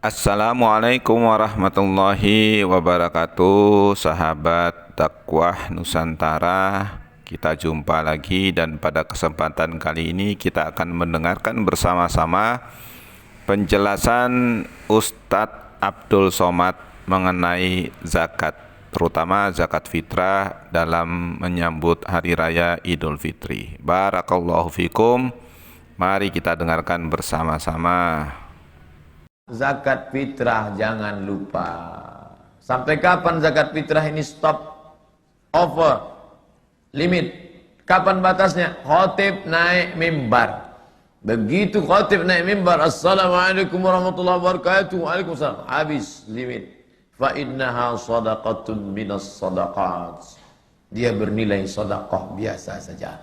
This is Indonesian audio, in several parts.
Assalamualaikum warahmatullahi wabarakatuh, sahabat dakwah Nusantara. Kita jumpa lagi dan pada kesempatan kali ini kita akan mendengarkan bersama-sama penjelasan Ustadz Abdul Somad mengenai zakat, terutama zakat fitrah dalam menyambut Hari Raya Idul Fitri. Barakallahu fikum. Mari kita dengarkan bersama-sama. Zakat fitrah jangan lupa. Sampai kapan zakat fitrah ini stop? Over. Limit. Kapan batasnya? Khatib naik mimbar. Begitu khatib naik mimbar, Assalamualaikum warahmatullahi wabarakatuh, Waalaikumsalam, habis limit. Fa innaha sadaqatun minas sadaqat. Dia bernilai sedekah biasa saja.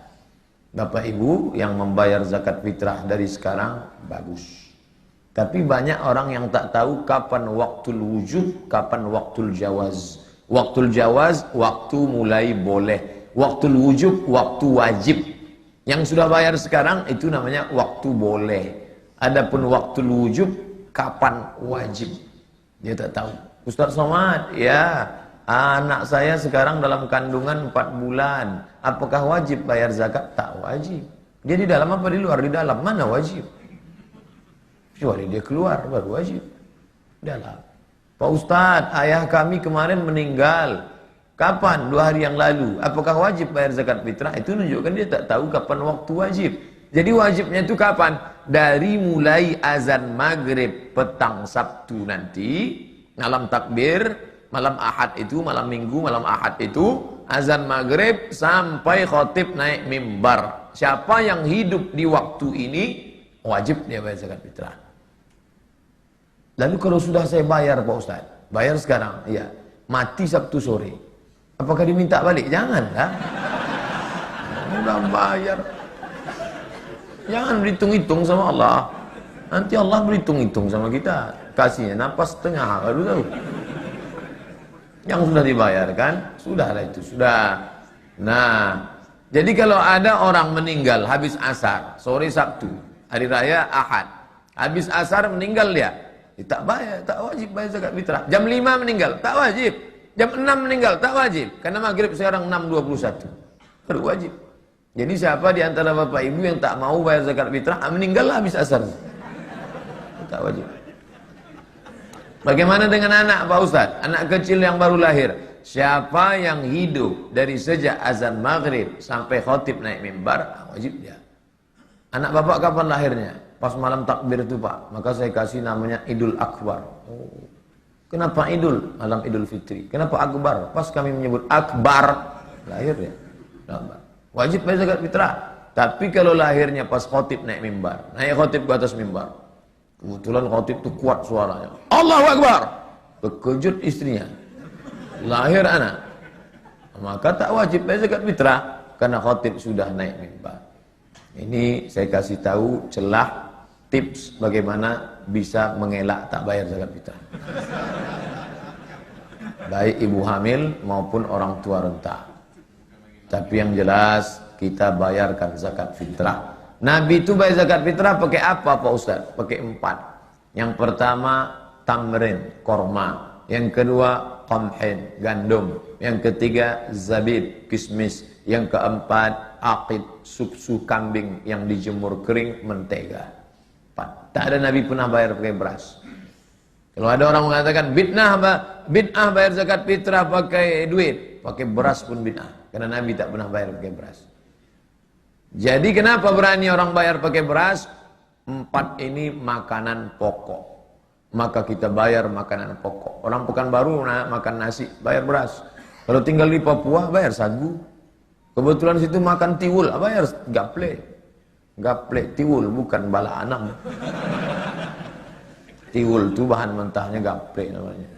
Bapak Ibu yang membayar zakat fitrah dari sekarang bagus. Tapi banyak orang yang tak tahu kapan waktul wujub, kapan waktul jawaz. Waktul jawaz, waktu mulai boleh. Waktul wujub, waktu wajib. Yang sudah bayar sekarang, itu namanya waktu boleh. Adapun waktul wujub, kapan wajib. Dia tak tahu. Ustaz Somad, ya, anak saya sekarang dalam kandungan 4 bulan. Apakah wajib bayar zakat? Tak wajib. Dia di dalam apa di luar? Di dalam. Mana wajib? Kecuali dia keluar baru wajib. Dalam. Pak Ustadz, ayah kami kemarin meninggal. Kapan? 2 hari yang lalu. Apakah wajib bayar zakat fitrah? Itu menunjukkan dia tak tahu kapan waktu wajib. Jadi wajibnya itu kapan? Dari mulai azan maghrib petang Sabtu nanti, malam takbir, malam Ahad itu, malam Minggu, malam Ahad itu, azan maghrib sampai khatib naik mimbar. Siapa yang hidup di waktu ini, wajib dia bayar zakat fitrah. Lalu kalau sudah saya bayar Pak Ustaz, bayar sekarang, iya, mati Sabtu sore, apakah diminta balik? Jangan lah. Udah bayar. Jangan berhitung-hitung sama Allah. Nanti Allah berhitung-hitung sama kita. Kasihnya napas setengah, baru tahu. Yang sudah dibayarkan, sudahlah itu, sudah. Nah, jadi kalau ada orang meninggal habis asar, sore Sabtu, hari raya Ahad, habis asar meninggal dia tak bayar, tak wajib bayar zakat fitrah. Jam 5 meninggal, tak wajib. Jam 6 meninggal, tak wajib. Karena maghrib sekarang 6.21. Baru wajib. Jadi siapa di antara bapak ibu yang tak mau bayar zakat fitrah, meninggal habis asar. Tak wajib. Bagaimana dengan anak Pak Ustaz? Anak kecil yang baru lahir. Siapa yang hidup dari sejak azan maghrib sampai khatib naik mimbar, wajib dia. Anak bapak kapan lahirnya? Pas malam takbir itu Pak, maka saya kasih namanya Idul Akbar. Oh. Kenapa Idul? Malam Idul Fitri. Kenapa Akbar? Pas kami menyebut Akbar, lahir ya. Akbar. Wajib bayar zakat fitrah. Tapi kalau lahirnya pas khotib naik mimbar, naik khotib ke atas mimbar, kebetulan khotib itu kuat suaranya, Allahu Akbar, terkejut istrinya, lahir anak, maka tak wajib bayar zakat fitrah karena khotib sudah naik mimbar. Ini saya kasih tahu celah tips bagaimana bisa mengelak tak bayar zakat fitrah. Baik ibu hamil maupun orang tua renta. Tapi yang jelas kita bayarkan zakat fitrah. Nabi itu bayar zakat fitrah pakai apa Pak Ustaz? Pakai 4. Yang pertama tamrin, korma. Yang kedua qamhin, gandum. Yang ketiga zabib, kismis. Yang keempat aqid, susu kambing yang dijemur kering, mentega. Tak ada Nabi pernah bayar pakai beras. Kalau ada orang mengatakan bid'ah bayar zakat fitrah pakai duit, pakai beras pun bid'ah. Karena Nabi tak pernah bayar pakai beras. Jadi kenapa berani orang bayar pakai beras? 4 ini makanan pokok. Maka kita bayar makanan pokok. Orang Pekanbaru makan nasi, bayar beras. Kalau tinggal di Papua, bayar sagu. Kebetulan situ makan tiwul, bayar gaple. Gaple, tiwul, bukan bala anam. Tiwul itu bahan mentahnya gaple namanya.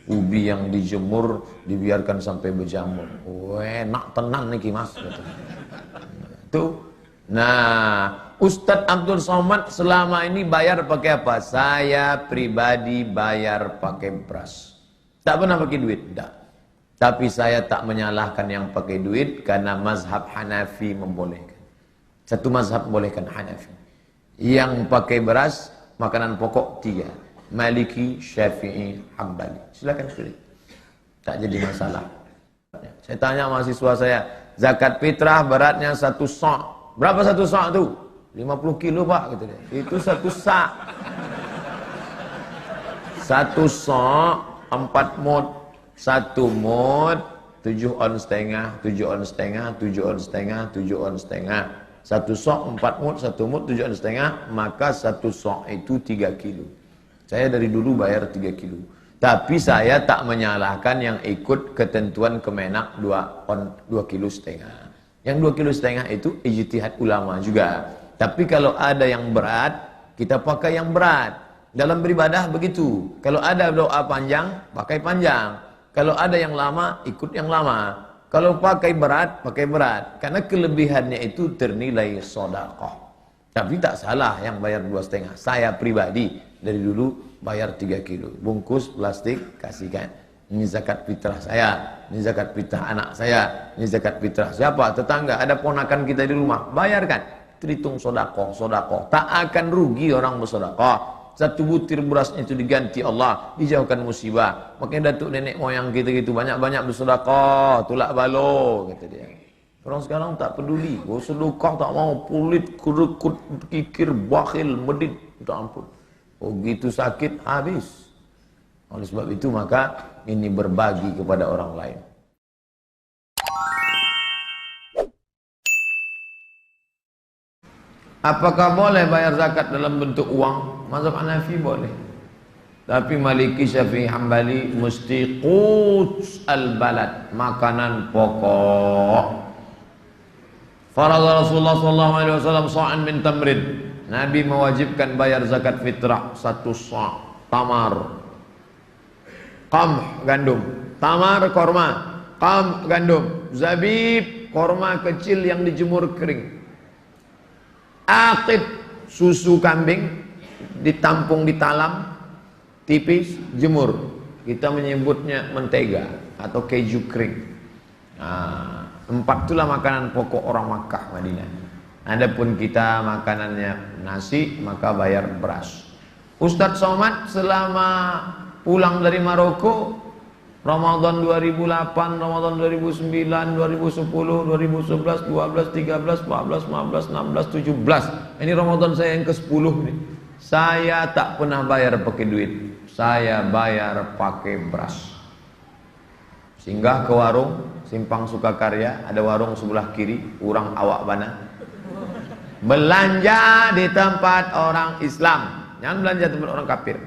Ubi yang dijemur, dibiarkan sampai berjamur. Enak tenan nih mas. Tuh. Nah, Ustadz Abdul Somad selama ini bayar pakai apa? Saya pribadi bayar pakai beras. Tak pernah pakai duit, tidak. Tapi saya tak menyalahkan yang pakai duit karena mazhab Hanafi membolehkan. Satu mazhab bolehkan Hanafi. Yang pakai beras, makanan pokok 3. Maliki, Syafi'i, Hambali. Silakan pilih. Tak jadi masalah. Saya tanya mahasiswa saya, zakat fitrah beratnya 1 sa'. Berapa 1 sa' tu? 50 kilo pak, gitu dia. Itu 1 sa'. 1 sa' 4 mud. 1 mud 7 on setengah, 7 on setengah, 7 on setengah, 7 on setengah. 1 sa' 4 mud, 1 mud 7 on setengah, maka 1 sa' itu 3 kilo. Saya dari dulu bayar 3 kilo. Tapi saya tak menyalahkan yang ikut ketentuan Kemenak 2 kilo setengah. Yang 2 kilo setengah itu ijtihad ulama juga. Tapi kalau ada yang berat, kita pakai yang berat. Dalam beribadah begitu. Kalau ada doa panjang, pakai panjang. Kalau ada yang lama, ikut yang lama. Kalau pakai berat, pakai berat. Karena kelebihannya itu ternilai sedekah. Tapi tak salah yang bayar 2,5. Saya pribadi dari dulu bayar 3 kilo. Bungkus plastik, kasihkan. Ini zakat fitrah saya. Ini zakat fitrah anak saya. Ini zakat fitrah siapa? Tetangga. Ada ponakan kita di rumah. Bayarkan. Terhitung sedekah, sedekah. Tak akan rugi orang bersedekah. 1 butir beras itu diganti Allah, dijauhkan musibah. Makanya datuk nenek moyang kita gitu banyak-banyak bersedekah, tulak balo kata dia. Orang sekarang tak peduli, sedekah tak mau, pelit, kerekut, kikir, bakhil, medit, tak ampun. Oh gitu sakit habis. Oleh sebab itu maka ini berbagi kepada orang lain. Apakah boleh bayar zakat dalam bentuk uang? Mazhab Hanafi boleh. Tapi Maliki, Syafi'i, Hambali mesti quts al-balad, makanan pokok. Faradha Rasulullah sallallahu alaihi wasallam sa'an min tamrin. Nabi mewajibkan bayar zakat fitrah 1 sa'. Tamar, qamh gandum, tamar korma, qamh gandum, zabib korma kecil yang dijemur kering. Aqid susu kambing ditampung di talam tipis jemur, kita menyebutnya mentega atau keju kering. Nah, 4 itulah makanan pokok orang Makkah Madinah. Adapun kita makanannya nasi, maka bayar beras. Ustadz Somad selama pulang dari Maroko Ramadan 2008, Ramadan 2009, 2010, 2011, 12, 13, 14, 15, 16, 17. Ini Ramadan saya yang ke-10 nih. Saya tak pernah bayar pakai duit. Saya bayar pakai beras. Singgah ke warung Simpang Sukakarya, ada warung sebelah kiri, urang awak bana. Belanja di tempat orang Islam. Jangan belanja di tempat orang kafir.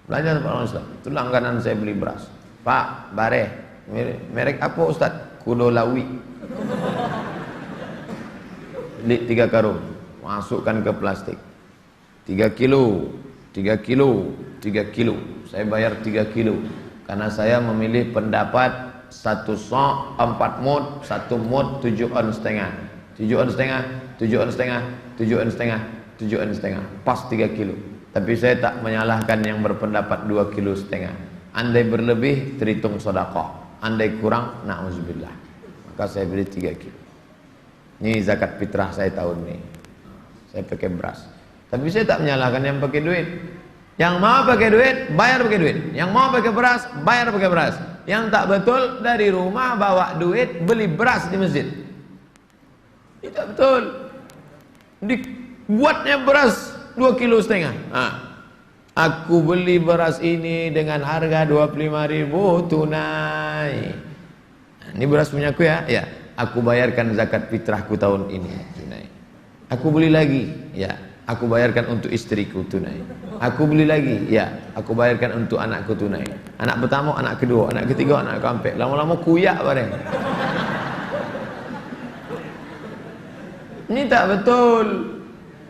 Belanja tempat orang Islam. Itu langganan saya beli beras. Pak, bare. Merek apa Ustaz? Kudolawi. Beli 3 karung. Masukkan ke plastik. 3 kilo. 3 kilo. 3 kilo. Saya bayar 3 kilo. Karena saya memilih pendapat 1 sa' 4 mud, 1 mud 7 on setengah. 7 on setengah, 7 on setengah, 7 on setengah, 7 on setengah. Pas 3 kilo. Tapi saya tak menyalahkan yang berpendapat 2 kilo setengah. Andai berlebih terhitung sedekah. Andai kurang na'udzubillah. Maka saya beli 3 kilo. Ini zakat fitrah saya tahun ini. Saya pakai beras. Tapi saya tak menyalahkan yang pakai duit. Yang mau pakai duit, bayar pakai duit. Yang mau pakai beras, bayar pakai beras. Yang tak betul, dari rumah bawa duit, beli beras di masjid. Ini tak betul. Dibuatnya beras 2 kilo setengah. Aku beli beras ini dengan harga 25.000 tunai. Ini beras punya aku ya? Ya. Aku bayarkan zakat fitrahku tahun ini tunai. Aku beli lagi, ya. Aku bayarkan untuk istriku tunai. Aku beli lagi, ya. Aku bayarkan untuk anakku tunai. Anak pertama, anak kedua, anak ketiga, anak keempat. Lama-lama kuyak bareng. Ini tak betul.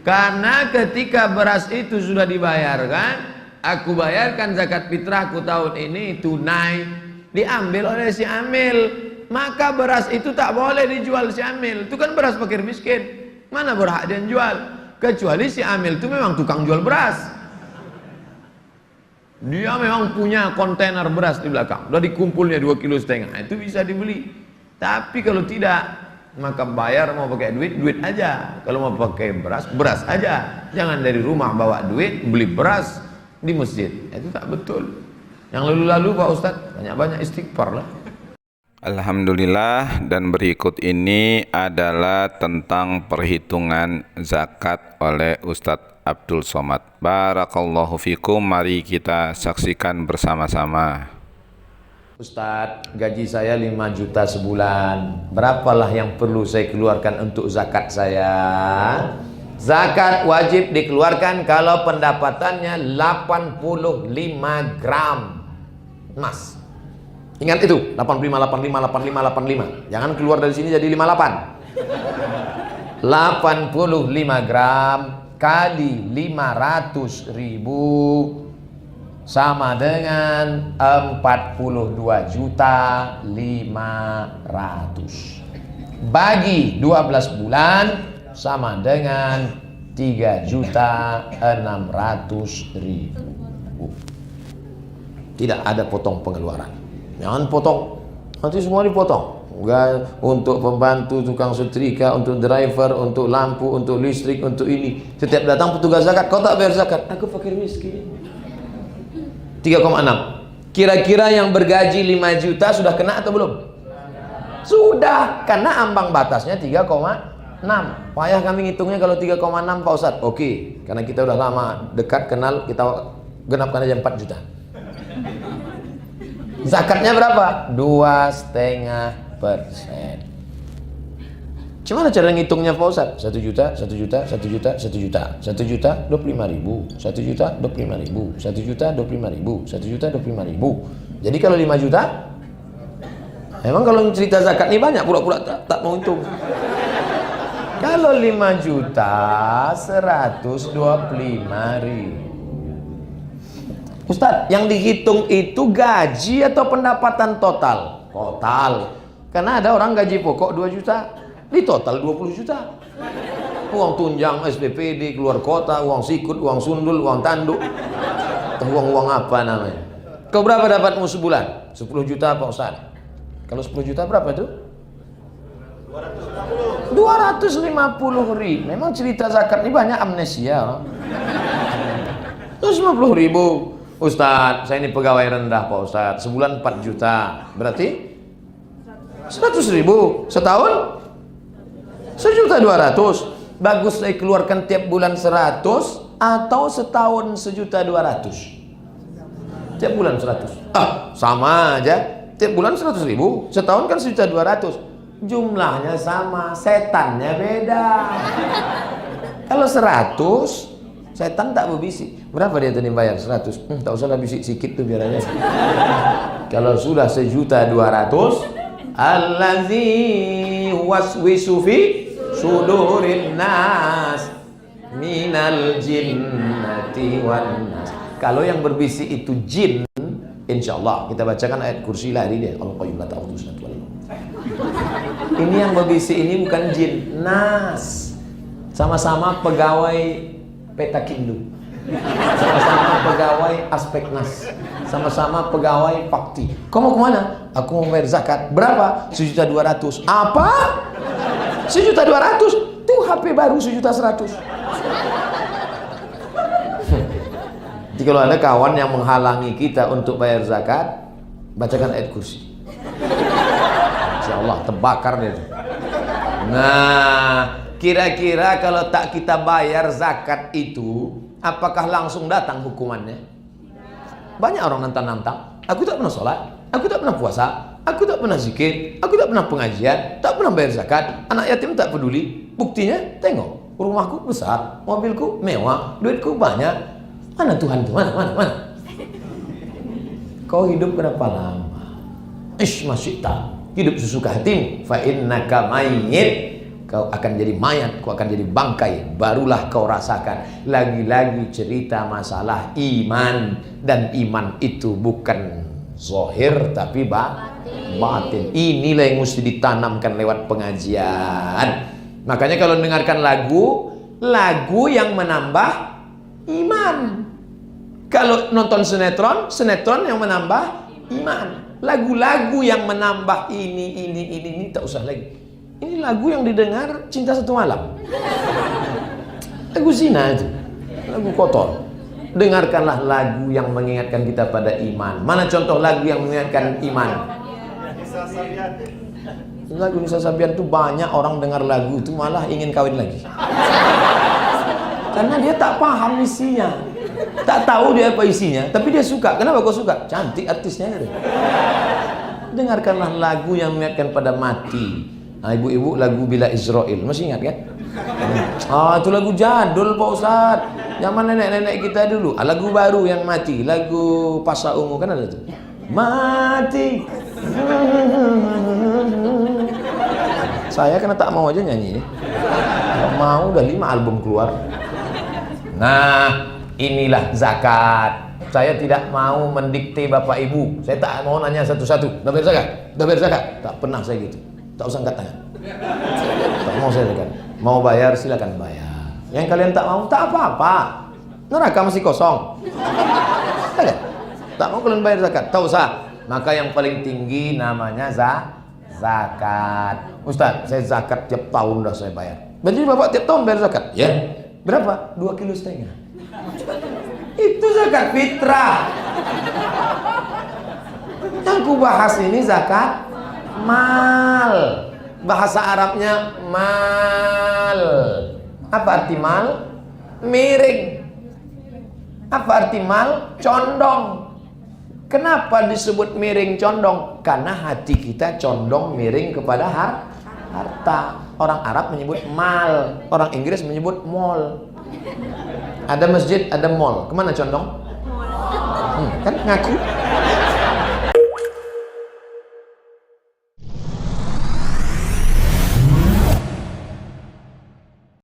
Karena ketika beras itu sudah dibayarkan, aku bayarkan zakat fitrahku tahun ini tunai, diambil oleh si amil, maka beras itu tak boleh dijual si amil. Itu kan beras fakir miskin. Mana berhak dia jual? Kecuali si amil itu memang tukang jual beras. Dia memang punya kontainer beras di belakang. Udah dikumpulnya 2 kilo setengah. Itu bisa dibeli. Tapi kalau tidak, maka bayar mau pakai duit, duit aja. Kalau mau pakai beras, beras aja. Jangan dari rumah bawa duit, beli beras. di masjid. Itu tak betul. Yang lalu-lalu Pak Ustadz, banyak-banyak istighfar lah. Alhamdulillah, dan berikut ini adalah tentang perhitungan zakat oleh Ustadz Abdul Somad. Barakallahu fikum, mari kita saksikan bersama-sama. Ustadz, gaji saya 5 juta sebulan. Berapalah yang perlu saya keluarkan untuk zakat saya? Zakat wajib dikeluarkan kalau pendapatannya 85 gram emas. Ingat itu, 85, 85, 85, 85. Jangan keluar dari sini jadi 58. 85 gram kali 500.000 sama dengan 42.500.000. Bagi 12 bulan sama dengan 3.600.000. Tidak ada potong pengeluaran. Jangan potong, nanti semua dipotong. Enggak, untuk pembantu, tukang setrika, untuk driver, untuk lampu, untuk listrik, untuk ini. Setiap datang petugas zakat, kau tak bayar zakat. Aku fakir miskin. 3,6. Kira-kira yang bergaji 5 juta sudah kena atau belum? Sudah, karena ambang batasnya 3,6. Payah kami ngitungnya kalau 3,6 Pak Ustadz. Oke, karena kita udah lama dekat kenal, kita genapkan aja 4 juta. Zakatnya berapa? 2,5%. Gimana cara ngitungnya Pak Ustadz? 1 juta, 1 juta, 1 juta, 1 juta, 1 juta 25.000, 1 juta 25.000, 1 juta 25.000, 1 juta 25.000. Jadi kalau 5 juta, emang kalau cerita zakat ini banyak, pura-pura tak mau hitung. Kalau 5 juta 125.000. Ustadz, yang dihitung itu gaji atau pendapatan total? Total. Karena ada orang gaji pokok 2 juta, di total 20 juta. Uang tunjang, SPPD, keluar kota, uang sikut, uang sundul, uang tanduk. Uang-uang apa namanya? Kau berapa dapatmu sebulan? 10 juta Pak Ustadz. Kalau 10 juta berapa itu? 250.000. Memang cerita zakat ini banyak amnesia. 250.000. Ustadz, saya ini pegawai rendah Pak Ustadz. Sebulan 4 juta. Berarti 100.000. Setahun 1.200.000. Bagus saya keluarkan tiap bulan 100 atau setahun 1.200.000. Tiap bulan 100. Sama aja. Tiap bulan 100.000. Setahun kan 1.200.000. Jumlahnya sama, setannya beda. Kalau 100, setan tak berbisik. Berapa dia tadi bayar? 100. Tak usah lah bisik sikit tuh biar aja. Kalau sudah 1.200.000, allazi waswisu fi sudurin nas minal jinnati wan nas. Kalau yang berbisik itu jin, insyaallah kita bacakan ayat kursi lah hari dia. Al-Qayyum la ta'khudhuhu sinatun wa la nawm. Ini yang berbisik ini bukan jin, nas. Sama-sama pegawai Petakindo, sama-sama pegawai Aspeknas, sama-sama pegawai Pakti. Kau mau kemana? Aku mau bayar zakat. Berapa? 1.200.000. Apa? 1.200.000? Tuh HP baru 1.100.000. Jadi kalau ada kawan yang menghalangi kita untuk bayar zakat, bacakan ayat kursi. Insyaallah terbakar dia. Nah, kira-kira kalau tak kita bayar zakat itu, apakah langsung datang hukumannya? Banyak orang nantang-nantang. Aku tak pernah sholat, aku tak pernah puasa, aku tak pernah zikir, aku tak pernah pengajian, tak pernah bayar zakat. Anak yatim tak peduli. Buktinya, tengok, rumahku besar, mobilku mewah, duitku banyak. Mana Tuhan itu? Mana? Kau hidup berapa lama? Masih tak. Hidup sesuka hatimu. Fa innaka mayyit. Kau akan jadi mayat, kau akan jadi bangkai. Barulah kau rasakan. Lagi-lagi cerita masalah iman. Dan iman itu bukan zahir tapi batin. Inilah yang mesti ditanamkan lewat pengajian. Makanya kalau dengarkan lagu yang menambah iman. Kalau nonton sinetron yang menambah iman. Lagu-lagu yang menambah ini tak usah lagi. Ini lagu yang didengar Cinta Satu Malam. Lagu zina itu. Lagu kotor. Dengarkanlah lagu yang mengingatkan kita pada iman. Mana contoh lagu yang mengingatkan iman? Lagu Nisa Sabian itu banyak orang dengar lagu itu malah ingin kawin lagi. Karena dia tak paham isinya. Tak tahu dia apa isinya, tapi dia suka. Kenapa kau suka? Cantik artisnya gitu. Dengarkanlah lagu yang mengingatkan pada mati. Nah, ibu-ibu lagu Bila Israel, masih ingat kan? Itu lagu jadul Pak Ustaz. Zaman nenek-nenek kita dulu. Lagu baru yang mati, lagu Pasa Ungu kan ada tuh. Mati. Saya karena tak mau aja nyanyi. Tak mau, udah 5 album keluar. Nah, inilah zakat. Saya tidak mau mendikte Bapak Ibu. Saya tak mau nanya satu-satu. Udah bayar zakat? Udah bayar zakat? Tak pernah saya gitu. Tak usah angkat tangan. Tak mau saya zakat. Mau bayar silakan bayar. Yang kalian tak mau, tak apa-apa. Neraka masih kosong. Tak mau kalian bayar zakat, tak usah. Maka yang paling tinggi namanya zakat. Ustaz, saya zakat tiap tahun dah saya bayar. Berarti Bapak tiap tahun bayar zakat? Ya. Berapa? 2,5 kilo. Itu zakat fitrah. Yang ku bahas ini zakat mal. Bahasa Arabnya mal. Apa arti mal? Miring. Apa arti mal? Condong. Kenapa disebut miring condong? Karena hati kita condong miring kepada harta. Orang Arab menyebut mal, orang Inggris menyebut mall. Ada masjid, ada mall. Kemana condong? Kan ngaku.